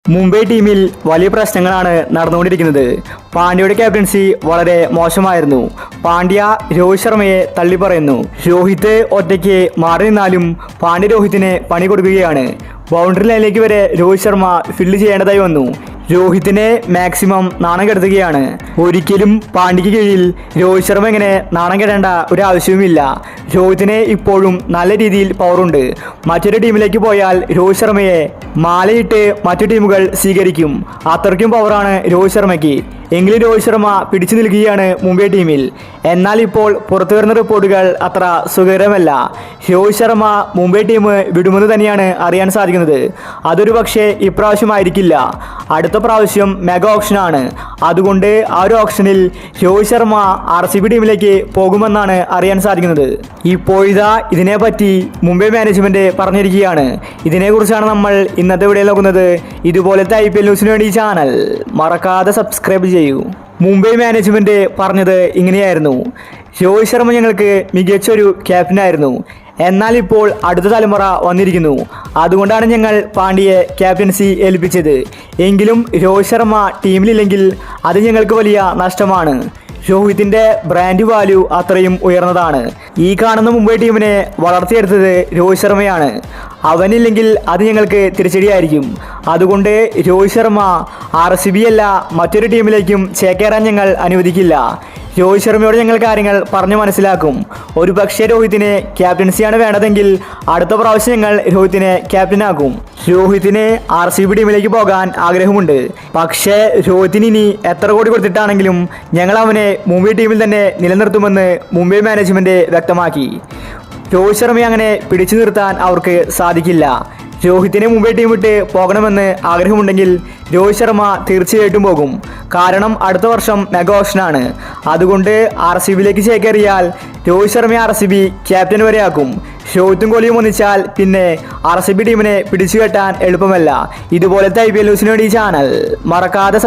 മുംബൈ ടീമിൽ വലിയ പ്രശ്നങ്ങളാണ് നടന്നുകൊണ്ടിരിക്കുന്നത്. പാണ്ഡ്യയുടെ ക്യാപ്റ്റൻസി വളരെ മോശമായിരുന്നു. പാണ്ഡ്യ രോഹിത് ശർമ്മയെ തള്ളി പറയുന്നു. രോഹിത് ഒറ്റയ്ക്ക് മാറി നിന്നാലും പാണ്ഡ്യ രോഹിത്തിനെ പണി കൊടുക്കുകയാണ്. ബൗണ്ടറി ലൈനിലേക്ക് വരെ രോഹിത് ശർമ്മ ഫീൽഡ് ചെയ്യേണ്ടതായി വന്നു. രോഹിത്തിനെ മാക്സിമം നാണം കെടുത്തുകയാണ്. ഒരിക്കലും പാണ്ഡ്യയ്ക്ക് കീഴിൽ രോഹിത് ശർമ്മ ഇങ്ങനെ നാണം കെടേണ്ട ഒരു ആവശ്യവുമില്ല. രോഹിത്തിന് ഇപ്പോഴും നല്ല രീതിയിൽ പവറുണ്ട്. മറ്റൊരു ടീമിലേക്ക് പോയാൽ രോഹിത് ശർമ്മയെ മാലയിട്ട് മറ്റു ടീമുകൾ സ്വീകരിക്കും. അത്രയ്ക്കും പവറാണ് രോഹിത് ശർമ്മയ്ക്ക്. എങ്കിലും രോഹിത് ശർമ്മ പിടിച്ചു നിൽക്കുകയാണ് മുംബൈ ടീമിൽ. എന്നാൽ ഇപ്പോൾ പുറത്തു വരുന്ന റിപ്പോർട്ടുകൾ അത്ര സുഖകരമല്ല. രോഹിത് ശർമ്മ മുംബൈ ടീം വിടുമെന്ന് തന്നെയാണ് അറിയാൻ സാധിക്കുന്നത്. അതൊരു പക്ഷേ ഇപ്രാവശ്യമായിരിക്കില്ല. അടുത്ത പ്രാവശ്യം മെഗാ ഓപ്ഷനാണ്. അതുകൊണ്ട് ആ ഒരു ഓപ്ഷനിൽ രോഹിത് ശർമ്മ RCB ടീമിലേക്ക് പോകുമെന്നാണ് അറിയാൻ സാധിക്കുന്നത്. ഇപ്പോഴിതാ ഇതിനെപ്പറ്റി മുംബൈ മാനേജ്മെന്റ് പറഞ്ഞിരിക്കുകയാണ്. ഇതിനെക്കുറിച്ചാണ് നമ്മൾ ഇന്നത്തെ വീഡിയോ നോക്കുന്നത്. ഇതുപോലത്തെ IPL ന്യൂസിന് വേണ്ടി ഈ ചാനൽ മറക്കാതെ സബ്സ്ക്രൈബ് ചെയ്യൂ. മുംബൈ മാനേജ്മെന്റ് പറഞ്ഞത് ഇങ്ങനെയായിരുന്നു: രോഹിത് ശർമ്മ ഞങ്ങൾക്ക് മികച്ചൊരു ക്യാപ്റ്റനായിരുന്നു. എന്നാൽ ഇപ്പോൾ അടുത്ത തലമുറ വന്നിരിക്കുന്നു. അതുകൊണ്ടാണ് ഞങ്ങൾ പാണ്ഡ്യയെ ക്യാപ്റ്റൻസി ഏൽപ്പിച്ചത്. എങ്കിലും രോഹിത് ശർമ്മ ടീമിലില്ലെങ്കിൽ അത് ഞങ്ങൾക്ക് വലിയ നഷ്ടമാണ്. രോഹിത്തിൻ്റെ ബ്രാൻഡ് വാല്യൂ അത്രയും ഉയർന്നതാണ്. ഈ കാണുന്ന മുംബൈ ടീമിനെ വളർത്തിയെടുത്തത് രോഹിത് ശർമ്മയാണ്. അവനില്ലെങ്കിൽ അത് ഞങ്ങൾക്ക് തിരിച്ചടിയായിരിക്കും. അതുകൊണ്ട് രോഹിത് ശർമ്മ RCB അല്ല മറ്റൊരു ടീമിലേക്കും ചേക്കേറാൻ ഞങ്ങൾ അനുവദിക്കില്ല. രോഹിത് ശർമ്മയോട് ഞങ്ങൾ കാര്യങ്ങൾ പറഞ്ഞു മനസ്സിലാക്കും. ഒരു പക്ഷേ രോഹിത്തിനെ ക്യാപ്റ്റൻസിയാണ് വേണ്ടതെങ്കിൽ അടുത്ത പ്രാവശ്യം ഞങ്ങൾ രോഹിത്തിനെ ക്യാപ്റ്റനാക്കും. രോഹിത്തിന് RCB ടീമിലേക്ക് പോകാൻ ആഗ്രഹമുണ്ട്. പക്ഷേ രോഹിത്തിന് ഇനി എത്ര കോടി കൊടുത്തിട്ടാണെങ്കിലും ഞങ്ങൾ അവനെ മുംബൈ ടീമിൽ തന്നെ നിലനിർത്തുമെന്ന് മുംബൈ മാനേജ്മെന്റ് വ്യക്തമാക്കി. രോഹിത് ശർമ്മയെ അങ്ങനെ പിടിച്ചു നിർത്താൻ അവർക്ക് സാധിക്കില്ല. രോഹിത്തിനെ മുംബൈ ടീം വിട്ട് പോകണമെന്ന് ആഗ്രഹമുണ്ടെങ്കിൽ രോഹിത് ശർമ്മ തീർച്ചയായിട്ടും പോകും. കാരണം അടുത്ത വർഷം മെഗാ ഓപ്ഷനാണ്. അതുകൊണ്ട് RCBയിലേക്ക് ചേക്കേറിയാൽ രോഹിത് ശർമ്മയെ RCB ക്യാപ്റ്റൻ വരെയാക്കും. രോഹിത്തും കോഹ്ലിയും ഒന്നിച്ചാൽ പിന്നെ RCB ടീമിനെ പിടിച്ചു കെട്ടാൻ എളുപ്പമല്ല. ഇതുപോലത്തെ IPL ന്യൂസിന് വേണ്ടി ഈ ചാനൽ മറക്കാതെ